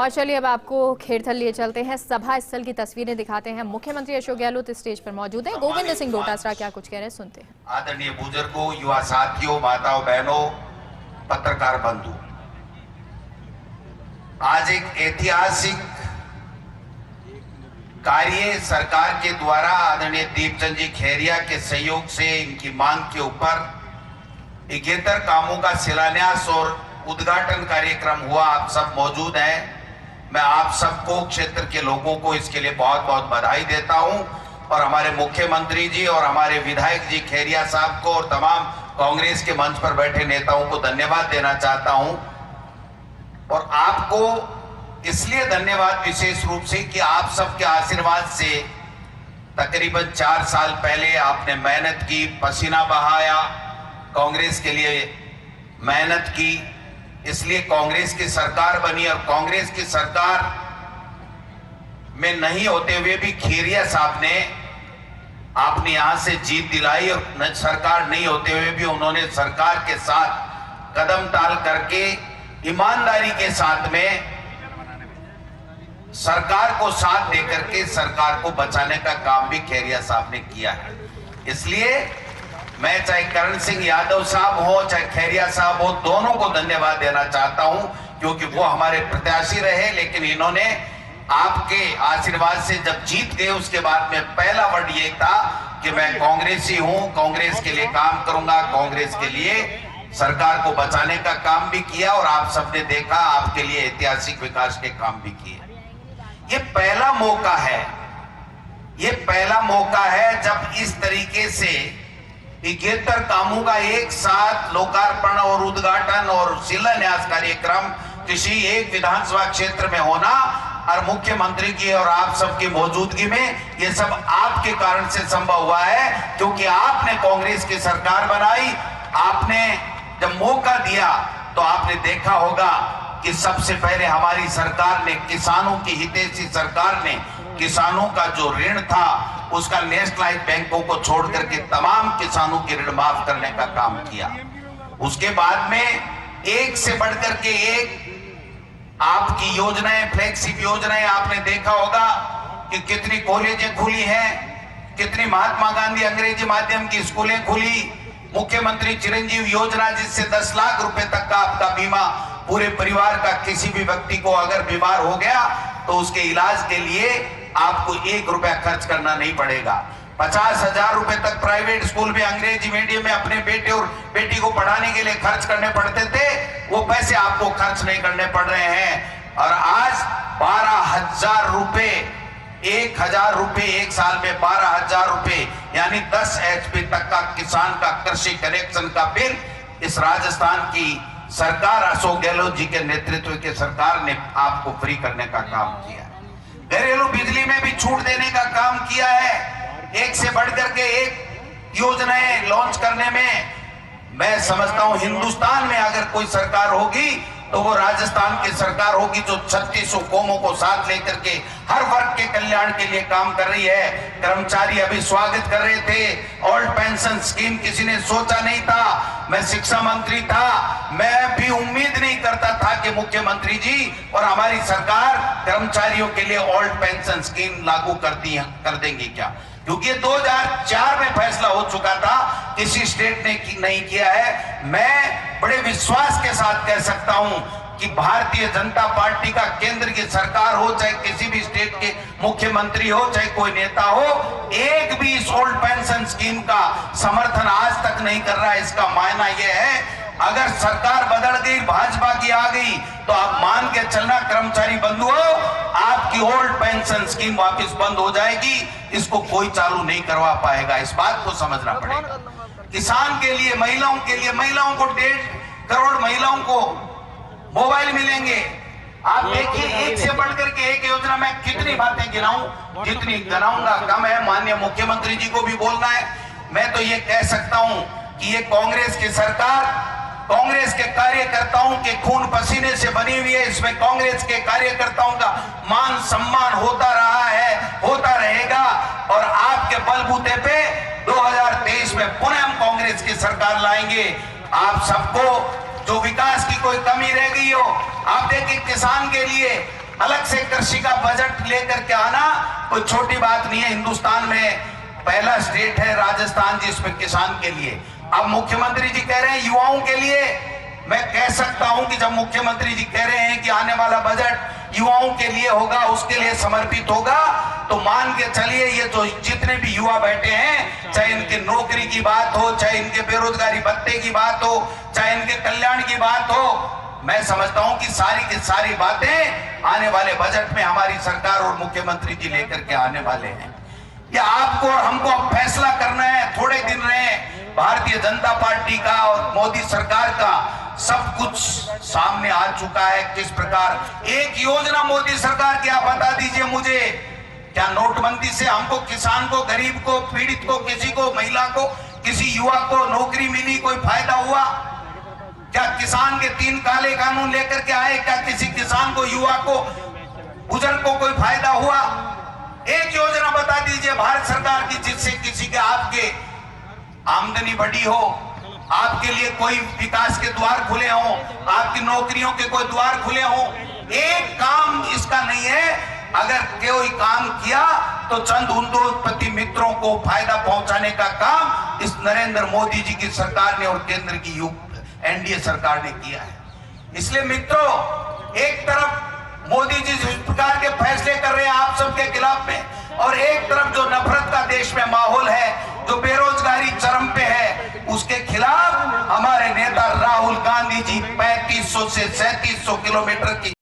और चलिए अब आपको खेड़थल लिए चलते हैं। सभा स्थल की तस्वीरें दिखाते हैं। मुख्यमंत्री अशोक गहलोत स्टेज पर मौजूद हैं। गोविंद सिंह डोटासरा क्या कुछ कह रहे हैं, सुनते हैं। आदरणीय बुजुर्गों, युवा साथियों, माताओं बहनों, पत्रकार बंधु, आज एक ऐतिहासिक कार्य सरकार के द्वारा आदरणीय दीपचंद जी खैरिया के सहयोग से इनकी मांग के ऊपर 71 कामों का शिलान्यास और उद्घाटन कार्यक्रम हुआ। आप सब मौजूद हैं। मैं आप सबको, क्षेत्र के लोगों को इसके लिए बहुत बहुत बधाई देता हूं और हमारे मुख्यमंत्री जी और हमारे विधायक जी खैरिया साहब को और तमाम कांग्रेस के मंच पर बैठे नेताओं को धन्यवाद देना चाहता हूं। और आपको इसलिए धन्यवाद विशेष रूप से कि आप सबके आशीर्वाद से तकरीबन 4 साल पहले आपने मेहनत की, पसीना बहाया, कांग्रेस के लिए मेहनत की, इसलिए कांग्रेस की सरकार बनी। और कांग्रेस की सरकार में नहीं होते हुए भी खैरिया साहब ने आपने यहां से जीत दिलाई और सरकार नहीं होते हुए भी उन्होंने सरकार के साथ कदम ताल करके ईमानदारी के साथ में सरकार को साथ देकर के सरकार को बचाने का काम भी खैरिया साहब ने किया है। इसलिए मैं चाहे करण सिंह यादव साहब हो चाहे खैरिया साहब हो, दोनों को धन्यवाद देना चाहता हूं क्योंकि वो हमारे प्रत्याशी रहे, लेकिन इन्होंने आपके आशीर्वाद से जब जीत गए उसके बाद में पहला वर्ड ये था कि मैं कांग्रेसी हूं, कांग्रेस के लिए काम करूंगा, कांग्रेस के लिए सरकार को बचाने का काम भी किया और आप सबने देखा आपके लिए ऐतिहासिक विकास के काम भी किए। ये पहला मौका है, ये पहला मौका है जब इस तरीके से 71 कामों का एक साथ लोकार्पण और उद्घाटन और शिलान्यास कार्यक्रम किसी एक विधानसभा क्षेत्र में होना और मुख्यमंत्री की और आप सबकी मौजूदगी में, ये सब आपके कारण से संभव हुआ है क्योंकि आपने कांग्रेस की सरकार बनाई। आपने जब मौका दिया तो आपने देखा होगा कि सबसे पहले हमारी सरकार ने, किसानों की हितैषी सरकार ने, किसानों का जो ऋण था उसका नेशनलाइज्ड बैंकों को छोड़ करके तमाम किसानों की ऋण माफ करने का काम किया। उसके बाद में एक से बढ़कर के एक आपकी योजनाएं, फ्लैगशिप योजनाएं आपने देखा होगा कि कितनी कॉलेजें खुली हैं, कितनी महात्मा गांधी अंग्रेजी माध्यम की स्कूलें खुली, मुख्यमंत्री चिरंजीव योजना जिससे 10 लाख रुपए तक का आपका बीमा पूरे परिवार का, किसी भी व्यक्ति को अगर बीमार हो गया तो उसके इलाज के लिए आपको 1 रुपया खर्च करना नहीं पड़ेगा। 50,000 रुपए तक प्राइवेट स्कूल में अंग्रेजी मीडियम में अपने बेटे और बेटी को पढ़ाने के लिए खर्च करने पड़ते थे, वो पैसे आपको खर्च नहीं करने पड़ रहे हैं। और आज 12,000 रुपए, 1,000 रुपए एक साल में, 12,000 रुपए यानी 10 HP तक का किसान का कृषि कनेक्शन का बिल इस राजस्थान की सरकार, अशोक गहलोत जी के नेतृत्व की सरकार ने आपको फ्री करने का काम किया। घरेलू बिजली में भी छूट देने का काम किया है। एक से बढ़कर के एक योजनाएं लॉन्च करने में मैं समझता हूं हिंदुस्तान में अगर कोई सरकार होगी तो वो राजस्थान की सरकार होगी जो 3600 कौमों को साथ लेकर के हर वर्ग के कल्याण के लिए काम कर रही है। कर्मचारी अभी स्वागत कर रहे थे, ओल्ड पेंशन स्कीम किसी ने सोचा नहीं था। मैं शिक्षा मंत्री था, मैं भी उम्मीद नहीं करता था कि मुख्यमंत्री जी और हमारी सरकार कर्मचारियों के लिए ओल्ड पेंशन स्कीम लागू कर देंगी क्या, क्योंकि ये 2004 में फैसला हो चुका था, किसी स्टेट ने नहीं किया है। मैं बड़े विश्वास के साथ कह सकता हूं कि भारतीय जनता पार्टी का केंद्र की सरकार हो, चाहे किसी भी स्टेट के मुख्यमंत्री हो, चाहे कोई नेता हो, एक भी इस ओल्ड पेंशन स्कीम का समर्थन आज तक नहीं कर रहा है। इसका मायना यह है अगर सरकार बदल गई, भाजपा की आ गई, तो आप मान के चलना कर्मचारी बंधुओं, आपकी ओल्ड पेंशन स्कीम वापस बंद हो जाएगी। इसको कोई चालू नहीं करवा पाएगा, इस बात को समझना पड़ेगा। किसान के लिए, महिलाओं के लिए, महिलाओं को 1.5 करोड़ महिलाओं को मोबाइल मिलेंगे। आप देखिए एक से बढ़कर के एक योजना में कितनी बातें गिनाऊं, जितनी गिनाऊंगा कम है। माननीय मुख्यमंत्री जी को भी बोलना है। मैं तो ये कह सकता हूं कि ये कांग्रेस की सरकार कांग्रेस के कार्यकर्ताओं के खून पसीने से बनी हुई है। इसमें कांग्रेस के कार्यकर्ताओं का मान सम्मान होता रहा है, होता रहेगा और आपके बलबूते पे 2023 में पुनः हम कांग्रेस की सरकार लाएंगे। आप सबको जो विकास की कोई कमी रह गई हो। आप देखिए किसान के लिए अलग से कृषि का बजट लेकर के आना कोई छोटी बात नहीं है। हिंदुस्तान में पहला स्टेट है राजस्थान जिसमें किसान के लिए। अब मुख्यमंत्री जी कह रहे हैं युवाओं के लिए। मैं कह सकता हूं कि जब मुख्यमंत्री जी कह रहे हैं कि आने वाला बजट युवाओं के लिए होगा, उसके लिए समर्पित होगा, तो मान के चलिए ये जो जितने भी युवा बैठे हैं, चाहे इनके नौकरी की बात हो, चाहे इनके बेरोजगारी भत्ते की बात हो, चाहे इनके कल्याण की बात हो, मैं समझता हूं कि सारी की सारी बातें आने वाले बजट में हमारी सरकार और मुख्यमंत्री जी लेकर के आने वाले हैं। या आपको और हमको अब फैसला करना है। थोड़े दिन रहे, भारतीय जनता पार्टी का और मोदी सरकार का सब कुछ सामने आ चुका है। किस प्रकार एक योजना मोदी सरकार की, आप बता दीजिए मुझे, क्या नोटबंदी से हमको, किसान को, गरीब को, पीड़ित को, किसी को, महिला को, किसी युवा को नौकरी मिली, कोई फायदा हुआ? क्या किसान के 3 काले कानून लेकर के आए, क्या किसी किसान को, युवा को, बुजुर्ग को कोई फायदा हुआ? एक योजना बता दीजिए भारत सरकार की जिससे किसी के, आपके आमदनी बढ़ी हो, आपके लिए कोई विकास के द्वार खुले हो, आपकी नौकरियों के कोई द्वार खुले हो। एक काम इसका नहीं है। अगर कोई काम किया तो चंद उद्योगपति मित्रों को फायदा पहुंचाने का काम इस नरेंद्र मोदी जी की सरकार ने और केंद्र की एनडीए सरकार ने किया है। इसलिए मित्रों, एक तरफ मोदी जी जिस प्रकार के फैसले कर रहे हैं आप सबके खिलाफ में, और एक तरफ जो नफरत का देश में माहौल है, जो बेरोजगारी चरम पे है, उसके खिलाफ हमारे नेता राहुल गांधी जी 3500 से 3700 किलोमीटर की